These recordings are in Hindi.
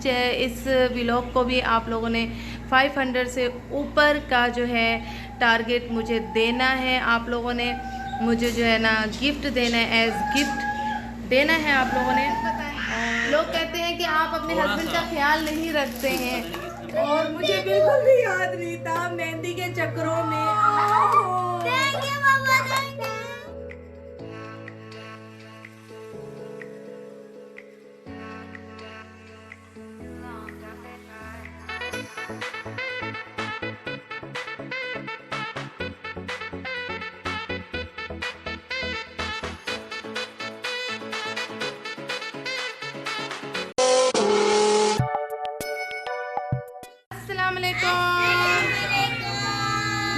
इस व्लॉग को भी आप लोगों ने 500 से ऊपर का जो है टारगेट मुझे देना है। आप लोगों ने मुझे जो है ना गिफ्ट देना है, एज गिफ्ट देना है आप लोगों ने। लोग कहते हैं कि आप अपने हस्बैंड का ख्याल नहीं रखते हैं, और मुझे बिल्कुल भी याद नहीं था मेहंदी के चक्करों में।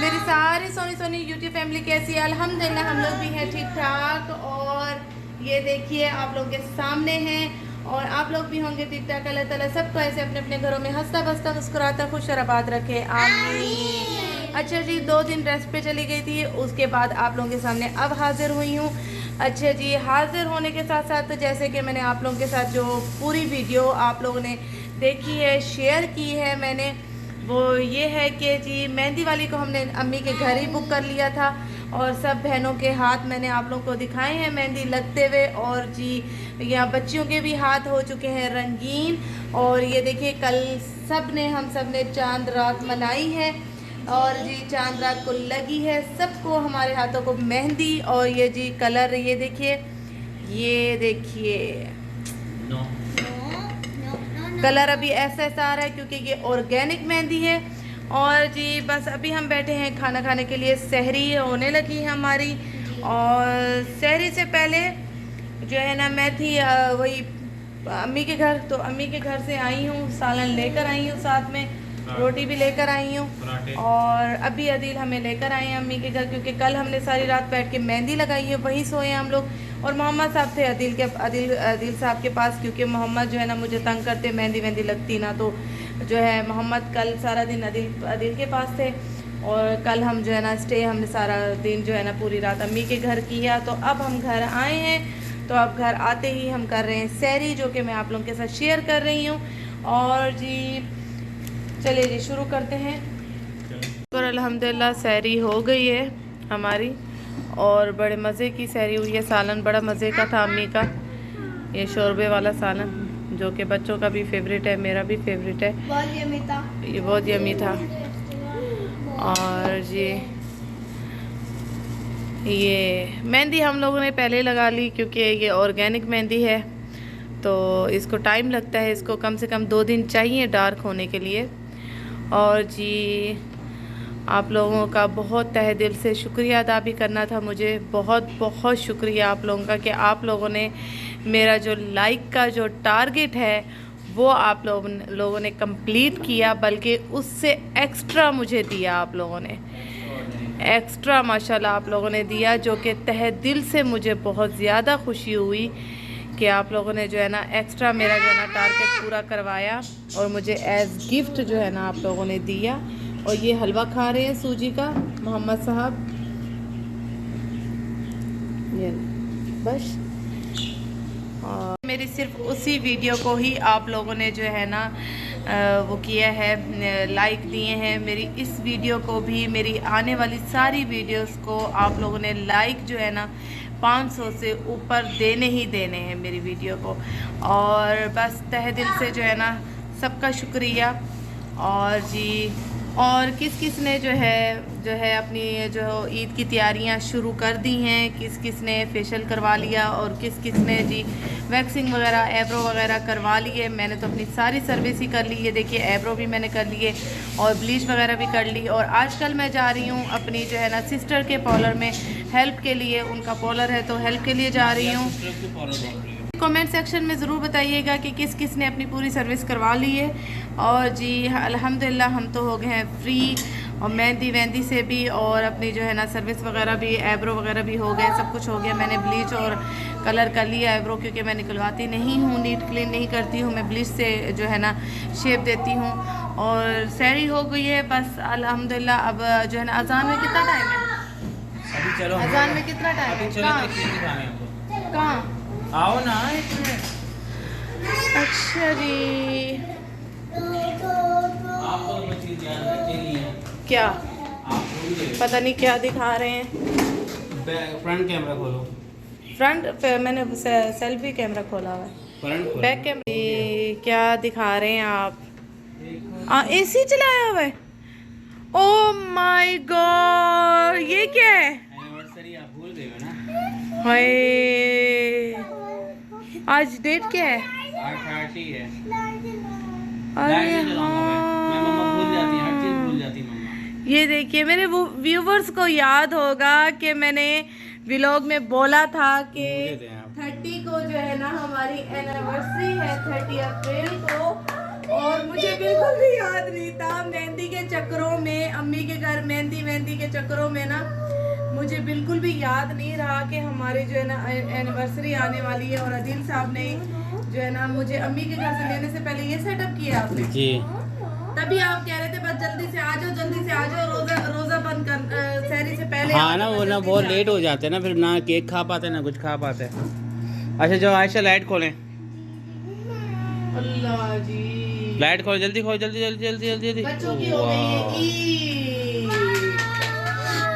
मेरी सारी सोनी यूट्यूब फैमिली कैसी है? अल्हम्दुलिल्लाह हम लोग भी हैं ठीक ठाक। और ये देखिए आप लोग के सामने हैं, और आप लोग भी होंगे ठीक ठाक। अल्लाह ताला सबको ऐसे अपने अपने घरों में हंसता बसता मुस्कुराता खुश और आबाद रखे, आमीन। अच्छा जी, 2 दिन रेस्ट पे चली गई थी, उसके बाद आप लोगों के सामने अब हाजिर हुई हूँ। अच्छा जी, हाजिर होने के साथ साथ जैसे कि मैंने आप लोगों के साथ जो पूरी वीडियो आप लोगों ने देखी है, शेयर की है मैंने, वो ये है कि जी मेहंदी वाली को हमने अम्मी के घर ही बुक कर लिया था, और सब बहनों के हाथ मैंने आप लोगों को दिखाए हैं मेहंदी लगते हुए। और जी यहाँ बच्चियों के भी हाथ हो चुके हैं रंगीन। और ये देखिए कल हम सब ने चांद रात मनाई है, और जी चांद रात को लगी है सबको हमारे हाथों को मेहंदी। और ये जी कलर ये देखिए कलर अभी ऐसा आ रहा है क्योंकि ये ऑर्गेनिक मेहंदी है। और जी बस अभी हम बैठे हैं खाना खाने के लिए, सहरी होने लगी है हमारी। और सहरी से पहले जो है ना मैं थी वही अम्मी के घर, तो अम्मी के घर से आई हूँ, सालन लेकर आई हूँ, साथ में रोटी भी लेकर आई हूँ। और अभी अदिल हमें लेकर आए हैं अम्मी के घर, क्योंकि कल हमने सारी रात बैठ के मेहंदी लगाई है, वहीं सोए हैं हम लोग। और मोहम्मद साहब थे अदिल साहब के पास, क्योंकि मोहम्मद जो है ना मुझे तंग करते, मेहंदी लगती ना, तो जो है मोहम्मद कल सारा दिन अदिल के पास थे। और कल हम जो है ना स्टे हमने सारा दिन जो है ना पूरी रात अम्मी के घर किया। तो अब हम घर आए हैं, तो अब घर आते ही हम कर रहे हैं सहरी, जो कि मैं आप लोगों के साथ शेयर कर रही हूँ। और जी चलिए जी शुरू करते हैं। और अल्हम्दुलिल्लाह सहरी हो गई है हमारी, और बड़े मज़े की सहरी हुई है। सालन बड़ा मज़े का था अम्मी का, ये शोरबे वाला सालन, जो कि बच्चों का भी फेवरेट है, मेरा भी फेवरेट है, बहुत यम्मी था, ये बहुत यम्मी था। और जी ये मेहंदी हम लोगों ने पहले लगा ली, क्योंकि ये ऑर्गेनिक मेहंदी है, तो इसको टाइम लगता है, इसको कम से कम 2 दिन चाहिए डार्क होने के लिए। और जी आप लोगों का बहुत तहे दिल से शुक्रिया अदा भी करना था मुझे, बहुत शुक्रिया आप लोगों का, कि आप लोगों ने मेरा जो लाइक का जो टारगेट है वो आप लोगों ने कंप्लीट किया, बल्कि उससे एक्स्ट्रा मुझे दिया आप लोगों ने, एक्स्ट्रा माशाल्लाह आप लोगों ने दिया, जो कि तहे दिल से मुझे बहुत ज़्यादा खुशी हुई कि आप लोगों ने जो है ना एक्स्ट्रा मेरा जो है ना टारगेट पूरा करवाया, और मुझे एज गिफ्ट जो है ना आप लोगों ने दिया। और ये हलवा खा रहे हैं सूजी का मोहम्मद साहब, ये बस। और मेरी सिर्फ उसी वीडियो को ही आप लोगों ने जो है ना वो किया है, लाइक दिए हैं। मेरी इस वीडियो को भी, मेरी आने वाली सारी वीडियोस को आप लोगों ने लाइक जो है ना 500 से ऊपर देने ही देने हैं मेरी वीडियो को। और बस तहे दिल से जो है ना सबका शुक्रिया। और जी और किस ने जो है अपनी जो ईद की तैयारियां शुरू कर दी हैं, किस ने फेशियल करवा लिया, और किस ने जी वैक्सिंग वगैरह एब्रो वगैरह करवा लिए। मैंने तो अपनी सारी सर्विस ही कर ली है, देखिए एब्रो भी मैंने कर लिए और ब्लीच वगैरह भी कर ली। और आजकल मैं जा रही हूँ अपनी जो है ना सिस्टर के पार्लर में हेल्प के लिए, उनका पार्लर है तो हेल्प के लिए जा रही हूँ। कमेंट सेक्शन में ज़रूर बताइएगा कि किस ने अपनी पूरी सर्विस करवा ली है। और जी अल्हम्दुलिल्लाह हम तो हो गए हैं फ्री, और मेहंदी वेंदी से भी, और अपनी जो है ना सर्विस वगैरह भी, एब्रो वगैरह भी हो गए, सब कुछ हो गया। मैंने ब्लीच और कलर कर लिया एब्रो, क्योंकि मैं निकलवाती नहीं हूँ, नीट क्लीन नहीं करती हूँ, मैं ब्लीच से जो है ना शेप देती हूँ। और सहरी हो गई है बस अल्हम्दुलिल्लाह। अब जो है ना अजान में कितना टाइम है? अभी चलो, अजान में कितना टाइम है? कहाँ आओ ना एक मिनट। अच्छा जी क्या आप भूल गए। पता नहीं क्या दिखा रहे हैं। फ्रंट कैमरा खोलो। फ्रंट पे मैंने सेल्फी कैमरा खोला हुआ है। फ्रंट खोलो। बैक कैमरा क्या दिखा रहे हैं आप? एसी चलाया हुआ है। ओ माय गॉड, ये क्या है? एनिवर्सरी आप भूल गए हो ना। हाय, आज डेट क्या है? 8:30 है। अरे मैं मम्मा भूल जाती है, हर चीज भूल जाती मम्मा। ये देखिए, मेरे व्यूवर्स को याद होगा कि मैंने व्लॉग में बोला था कि 30 को जो है ना हमारी एनिवर्सरी है, 30 अप्रैल को। और मुझे बिल्कुल भी याद नहीं था। मेहंदी के चक्करों में, अम्मी के घर मेहंदी के चक्करों में ना मुझे बिल्कुल भी याद नहीं रहा कि हमारी जो है ना एनिवर्सरी आने वाली है। और आदिल साहब ने जो है ना मुझे अम्मी के घर से लेने से पहले ये सेटअप किया आपने जी। तभी आप कह रहे थे बस जल्दी से आ जाओ, जल्दी से आ जाओ, रोजा बंद कर सहरी से पहले। हाँ ना, वो ना बहुत लेट हो जाते हैं ना, फिर ना केक खा पाते ना कुछ खा पाते। अच्छा जो आयशा लाइट खोलें। अल्लाह जी, लाइट खोलो, जल्दी खोलो, जल्दी जल्दी जल्दी जल्दी जल्दी। बच्चों की हो गई है ईद।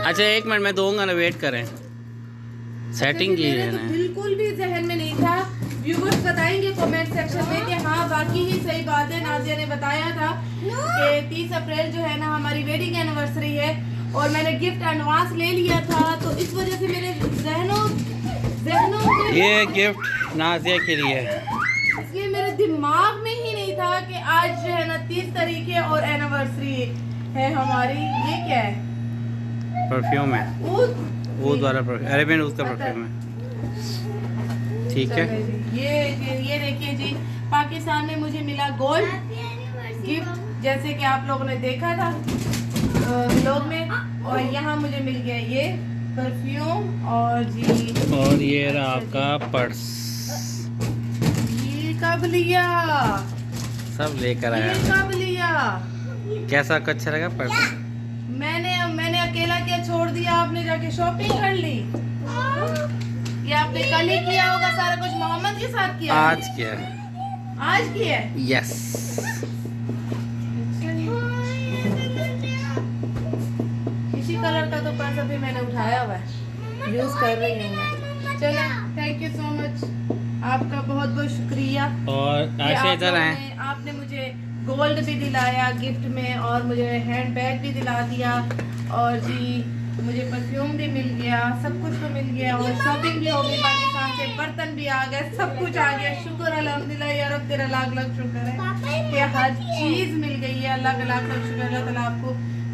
अच्छा 1 मिनट मैं दूंगा ना, वेट करें। सेटिंग की है ना। बिल्कुल भी जहन में नहीं था। व्यूअर्स बताएंगे कमेंट सेक्शन में कि हाँ बाकी ही सही बात है। नाजिया ने बताया था कि 30 अप्रैल जो है ना हमारी वेडिंग एनिवर्सरी है और मैंने गिफ्ट एडवांस ले लिया था, तो इस वजह से मेरे जहनों ये गिफ्ट नाजिया के लिए है, इसलिए मेरे दिमाग में ही नहीं था कि आज जो है ना 30 तारीख है और एनिवर्सरी है हमारी। ये क्या है? परफ्यूम है, वो द्वारा अरेबियन उसका परफ्यूम है। ठीक है, ये देखिए जी, पाकिस्तान में मुझे मिला गोल्ड गिफ्ट, जैसे कि आप लोगों ने देखा था व्लॉग में। और यहाँ मुझे मिल गया ये परफ्यूम और जी, और ये रहा आपका पर्स। ये कब लिया? सब लेकर आया। ये कब लिया? कैसा आपको अच्छा लगा पर्स? मैंने अकेला क्या छोड़ दिया? आपने जाके शॉपिंग कर ली? ये आपने कल ही किया होगा सारा कुछ, मोहम्मद के साथ किया? आज किया है। आज किया है? यस। इसी कलर का तो पर्स अभी मैंने उठाया हुआ है, यूज कर रही हूँ मैं। चलो, थैंक यू सो मच, आपका बहुत बहुत शुक्रिया। और आपने मुझे गोल्ड भी दिलाया गिफ्ट में और मुझे हैंड बैग भी दिला दिया और जी मुझे परफ्यूम भी मिल गया, सब कुछ तो मिल गया और शॉपिंग भी हो गई पाकिस्तान से, बर्तन भी आ गए, सब कुछ आ गया। शुक्र अल्हम्दुलिल्लाह या रब, तेरा लाख लाख शुक्र है कि हर चीज़ मिल गई है। अल्लाह का लाख लाख शुक्र। अल्लाह ताला आपको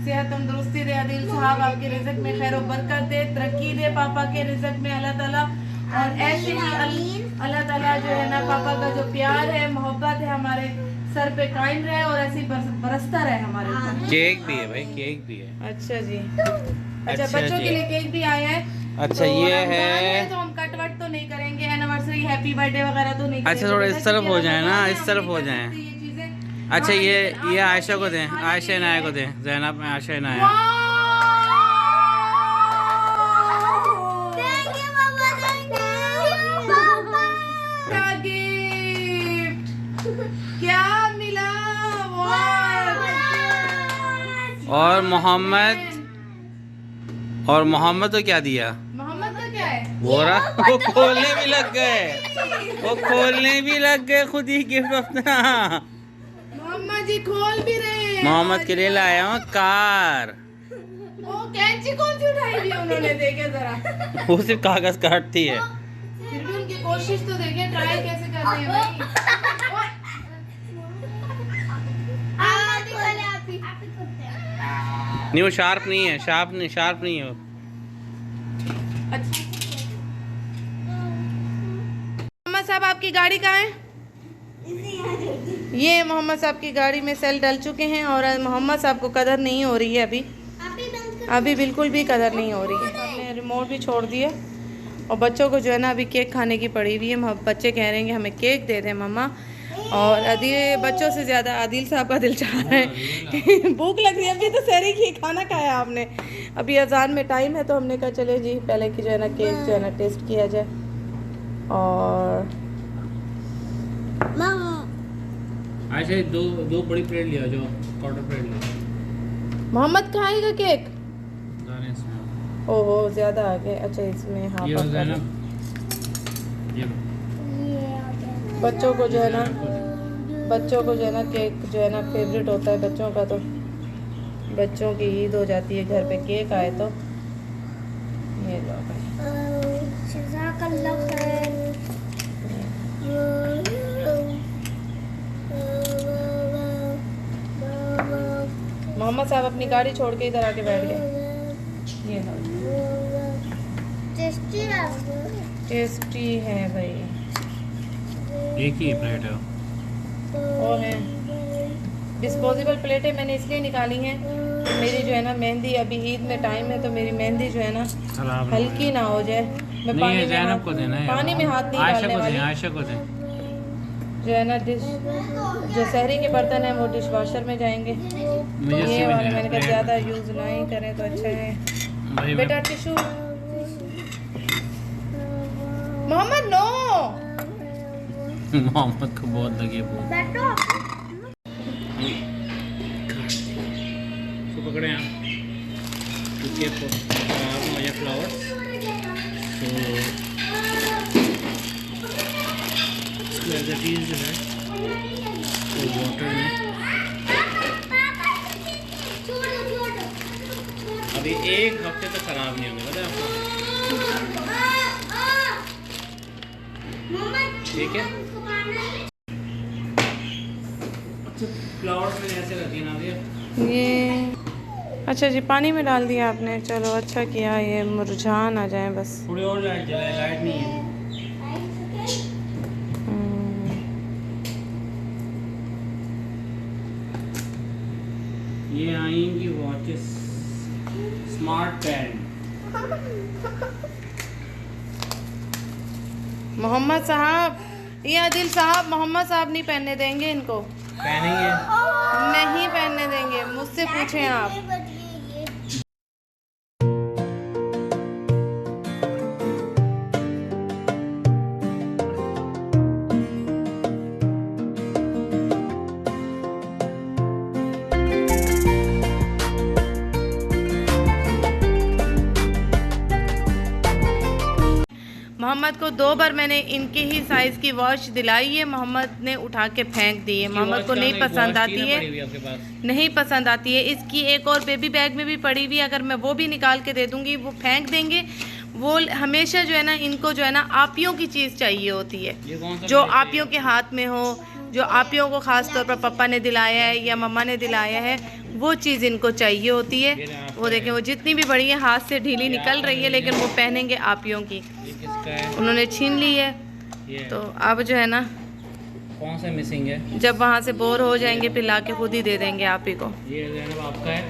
सेहत तंदुरुस्ती दे, आदिल साहब आपके रिज़्क में खैर और बरकत दे, तरक्की दे पापा के रिज़्क में अल्लाह ताला। और ऐसे ही अल्लाह ताला जो है ना पापा का जो प्यार है, मोहब्बत है हमारे सर पे कायम रहे और ऐसे ही बरसता रहे हमारे ऊपर। केक भी है भाई, केक भी है। अच्छा जी, अच्छा बच्चों के लिए केक भी आया है। अच्छा तो ये है, तो हम कट वट तो नहीं करेंगे, एनिवर्सरी हैप्पी बर्थडे वगैरह तो नहीं करेंगे। अच्छा थोड़ा इस तरफ हो जाए ना, इस तरफ हो जाए। अच्छा ये आयशा को दें, आयशा इनाया को दें, ज़ैनब में आयशा इनाया। और मोहम्मद तो क्या दिया? मोहम्मद का क्या है? वो रहा, वो खोलने भी लग गए, वो खोलने भी लग गए खुद ही गिफ्ट अपना। मोहम्मद जी खोल भी रहे हैं। मोहम्मद के लिए लाया हूँ कार। वो कैंची कौन सी उठाई हुई उन्होंने, देखे जरा। वो सिर्फ कागज काटती है। फिर भी उनकी कोशिश तो देखे, ट्राई कैसे कर रहे हैं भाई। नहीं वो शार्प नहीं है, शार्प नहीं है वो। अच्छा मोहम्मद साहब आपकी गाड़ी कहाँ है? ये मोहम्मद साहब की गाड़ी में सेल डल चुके हैं और मोहम्मद साहब को कदर नहीं हो रही है अभी बिल्कुल भी कदर नहीं हो रही है। हमने रिमोट भी छोड़ दिया और बच्चों को जो है ना अभी केक खाने की पड़ी हुई है। बच्चे कह रहे हैं कि हमें केक दे दें मम्मा, और बच्चों से ज़्यादा आदिल साहब का दिल चाह रहा है। भूख लग रही है, अभी तो सहरी की खाना खाया आपने, अभी अजान में टाइम है तो हमने कहा चले जी पहले की जो है ना केक जो है ना टेस्ट किया जाए। और अच्छा दो बड़ी प्लेट लिया, जो क्वार्टर प्लेट लिया। मोहम्मद खाएगा केक? जाने इसमें। ओहो ज़्यादा आ गए। अच्छा इसमें हाँ ये पक्का ज़ैनब, है। ये बच्चों को जो है ना केक जो है ना फेवरेट होता है बच्चों का, तो बच्चों की ईद हो जाती है घर पे केक आए तो। ये लो भाई। मोहम्मद साहब अपनी गाड़ी छोड़ के इधर आके बैठ गए। ये लो। टेस्टी है भाई। एक ही प्लेट है। और है डिस्पोजेबल प्लेटें मैंने इसलिए निकाली हैं, मेरी जो है ना मेहंदी, अभी ईद में टाइम है तो मेरी मेहंदी जो है ना हल्की ना हो जाए। मैं नहीं ये ज़ैनब को देना है, पानी में हाथ नहीं आयशा डालने को वाली। दें, आयशा को दें। जो है ना जो शहरी के बर्तन हैं वो डिश वॉशर में जाएंगे। मुझे ये वाले मैंने कहा ज़्यादा यूज़ ना ही करें तो अच्छा है। भाई बेटा टिशू। मोहम्मद नो। मोहम्मद को बहुत लगी भूख। तो पकड़े आप क्योंकि खराब हो जाए फ्लावर्स, तो इसको एज इट इज़ जो है तो वाटर में अभी एक हफ्ते तक खराब नहीं होंगे, पता है आपको? ठीक है। अच्छा फ्लावर्स में ऐसे रखी ना भैया। ये अच्छा जी पानी में डाल दिया आपने, चलो अच्छा किया, ये मुरझान आ जाए बस। थोड़ी और लाइट जलाए, लाइट नहीं है। ये आएंगी वॉचेस, स्मार्ट बैंड। मोहम्मद साहब, ये आदिल साहब, मोहम्मद साहब नहीं पहनने देंगे इनको। पहनेंगे? नहीं पहनने देंगे, मुझसे पूछें आप। मोहम्मद को 2 बार मैंने इनके ही साइज़ की वॉच दिलाई है, मोहम्मद ने उठा के फेंक दी है। मोहम्मद को नहीं पसंद आती है, नहीं पसंद आती है। इसकी एक और बेबी बैग में भी पड़ी हुई है, अगर मैं वो भी निकाल के दे दूंगी वो फेंक देंगे। वो हमेशा जो है ना इनको जो है ना आपियों की चीज़ चाहिए होती है, जो आपियों के हाथ में हो, जो आपियों को ख़ास तौर पर पापा ने दिलाया है या मम्मा ने दिलाया है, वो चीज़ इनको चाहिए होती है। वो देखें, वो जितनी भी बड़ी है हाथ से ढीली निकल रही है, लेकिन वो पहनेंगे आपियों की। उन्होंने छीन ली है, तो अब जो है ना कौन सा मिसिंग है, जब वहाँ से बोर हो जाएंगे फिर ला के खुद ही दे देंगे आप ही को। ये आपका है,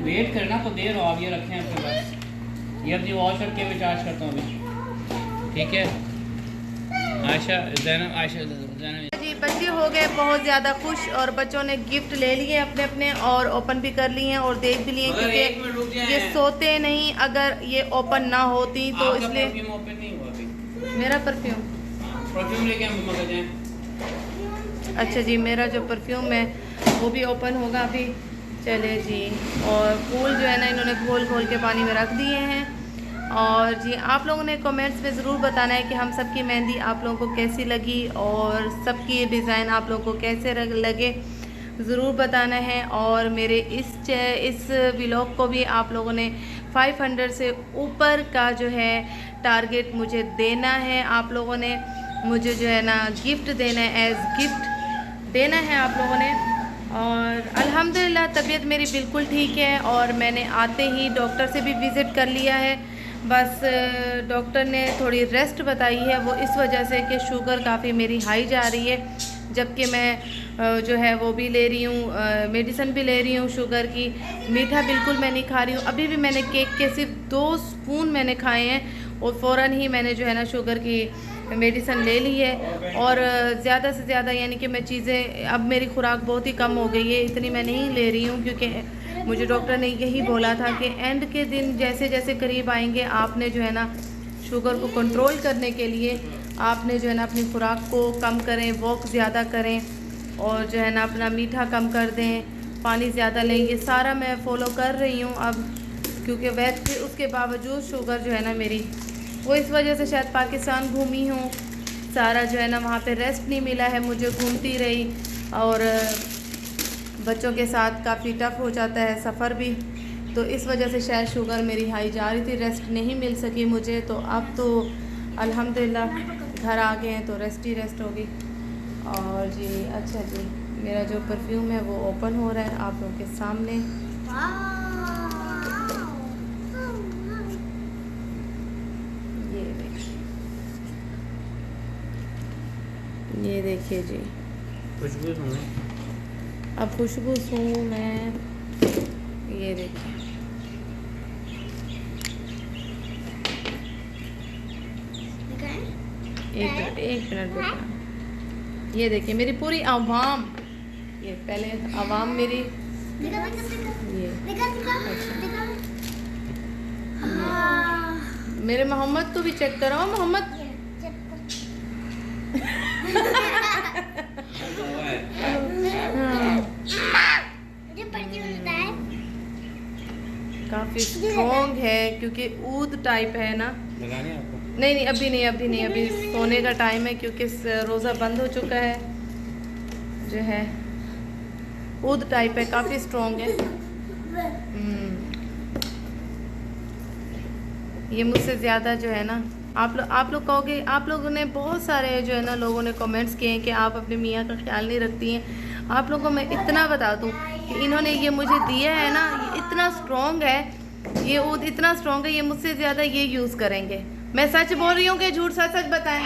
वेट करना तो देर हो, आप ये रखें आपके पास। ये अपनी वॉच रख के मैं चार्ज करता हूँ अभी, ठीक है? आयशा ज़ैनब जी बच्चे हो गए बहुत ज़्यादा खुश, और बच्चों ने गिफ्ट ले लिए अपने अपने और ओपन भी कर लिए हैं और देख भी लिए, क्योंकि ये सोते नहीं अगर ये ओपन ना होती तो, इसलिए ओपन नहीं हुआ अभी। मेरा परफ्यूम लेके हम मगर जाएं। अच्छा जी, मेरा जो परफ्यूम है वो भी ओपन होगा अभी। चले जी, और फूल जो है ना इन्होंने खोल खोल के पानी में रख दिए हैं। और जी आप लोगों ने कमेंट्स में ज़रूर बताना है कि हम सबकी मेहंदी आप लोगों को कैसी लगी और सबकी डिज़ाइन आप लोगों को कैसे लगे, ज़रूर बताना है। और मेरे इस व्लॉग को भी आप लोगों ने 500 से ऊपर का जो है टारगेट मुझे देना है। आप लोगों ने मुझे जो है ना गिफ्ट देना है, एज़ गिफ्ट देना है आप लोगों ने। और अल्हम्दुलिल्लाह तबीयत मेरी बिल्कुल ठीक है, और मैंने आते ही डॉक्टर से भी विज़िट कर लिया है। बस डॉक्टर ने थोड़ी रेस्ट बताई है, वो इस वजह से कि शुगर काफ़ी मेरी हाई जा रही है, जबकि मैं जो है वो भी ले रही हूँ, मेडिसिन भी ले रही हूँ शुगर की। मीठा बिल्कुल मैं नहीं खा रही हूँ। अभी भी मैंने केक के सिर्फ 2 स्पून मैंने खाए हैं और फ़ौरन ही मैंने जो है ना शुगर की मेडिसिन ले ली है। और ज़्यादा से ज़्यादा यानी कि मैं चीज़ें, अब मेरी खुराक बहुत ही कम हो गई है, इतनी मैं नहीं ले रही हूँ, क्योंकि मुझे डॉक्टर ने यही बोला था कि एंड के दिन जैसे जैसे करीब आएंगे आपने जो है ना शुगर को कंट्रोल करने के लिए आपने जो है ना अपनी खुराक को कम करें, वॉक ज़्यादा करें, और जो है ना अपना मीठा कम कर दें, पानी ज़्यादा लें, ये सारा मैं फॉलो कर रही हूँ अब, क्योंकि वैसे उसके बावजूद शुगर जो है ना मेरी, वो इस वजह से शायद पाकिस्तान घूमी हूँ, सारा जो है ना वहाँ पे रेस्ट नहीं मिला है मुझे, घूमती रही और बच्चों के साथ काफ़ी टफ़ हो जाता है सफ़र भी, तो इस वजह से शायद शुगर मेरी हाई जा रही थी, रेस्ट नहीं मिल सकी मुझे। तो अब तो अल्हम्दुलिल्लाह घर आ गए हैं तो रेस्ट ही रेस्ट होगी। और जी अच्छा जी, मेरा जो परफ्यूम है वो ओपन हो रहा है आप लोगों के सामने। ये देखिए जी, खुशबू सुनो। अब खुशबू सूँ मैं, ये देखिए एक मिनट बेटा, ये देखिए मेरी पूरी आवाम, ये पहले आवाम मेरी, ये मेरे मोहम्मद को भी चेक करो, मोहम्मद काफ़ी स्ट्रॉन्ग है क्योंकि ऊद टाइप है ना। लगाने आपको? नहीं अभी नहीं, अभी सोने का टाइम है क्योंकि रोज़ा बंद हो चुका है, जो है ऊद टाइप है, काफ़ी स्ट्रॉन्ग है। ये मुझसे ज़्यादा जो है ना, आप लोग कहोगे, आप लोगों ने बहुत सारे जो है ना लोगों ने कमेंट्स किए हैं कि आप अपने मियाँ का ख्याल नहीं रखती हैं। आप लोगों को मैं इतना बता दूं कि इन्होंने ये मुझे दिया है ना, ये इतना स्ट्रॉन्ग है, ये ऊद इतना स्ट्रॉन्ग है, ये मुझसे ज़्यादा ये यूज़ करेंगे। मैं सच बोल रही हूँ कि झूठ? सच सच बताएं।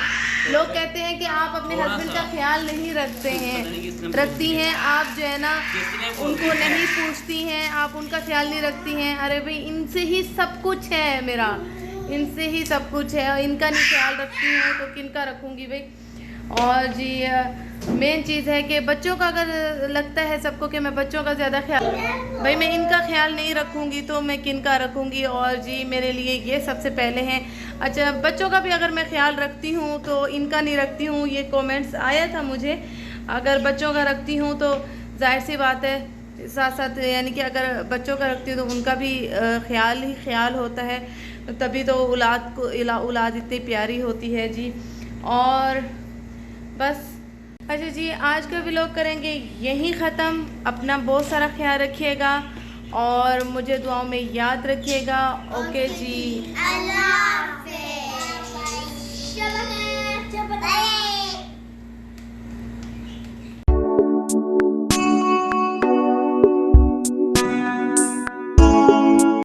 लोग कहते हैं कि आप अपने हस्बैंड का ख्याल नहीं रखते हैं, रखती हैं आप जो है ना, उनको नहीं पूछती हैं, आप उनका ख्याल नहीं रखती हैं। अरे भाई इनसे ही सब कुछ है मेरा, इनसे ही सब कुछ है, और इनका नहीं ख्याल रखती हूँ तो किनका रखूँगी भाई। और जी मेन चीज़ है कि बच्चों का अगर लगता है सबको कि मैं बच्चों का ज़्यादा ख्याल, भाई मैं इनका ख्याल नहीं रखूँगी तो मैं किनका रखूँगी। और जी मेरे लिए ये सबसे पहले हैं। अच्छा, बच्चों का भी अगर मैं ख्याल रखती हूँ तो इनका नहीं रखती हूँ, ये कमेंट्स आया था मुझे। अगर बच्चों का रखती हूँ तो जाहिर सी बात है साथ साथ, यानी कि अगर बच्चों का रखती हूँ तो उनका भी ख्याल ही ख्याल होता है, तभी तो औलाद इतनी प्यारी होती है जी। और बस अच्छा जी, आज का व्लॉग करेंगे यहीं ख़त्म। अपना बहुत सारा ख्याल रखिएगा और मुझे दुआओं में याद रखिएगा। ओके जी, अल्लाह।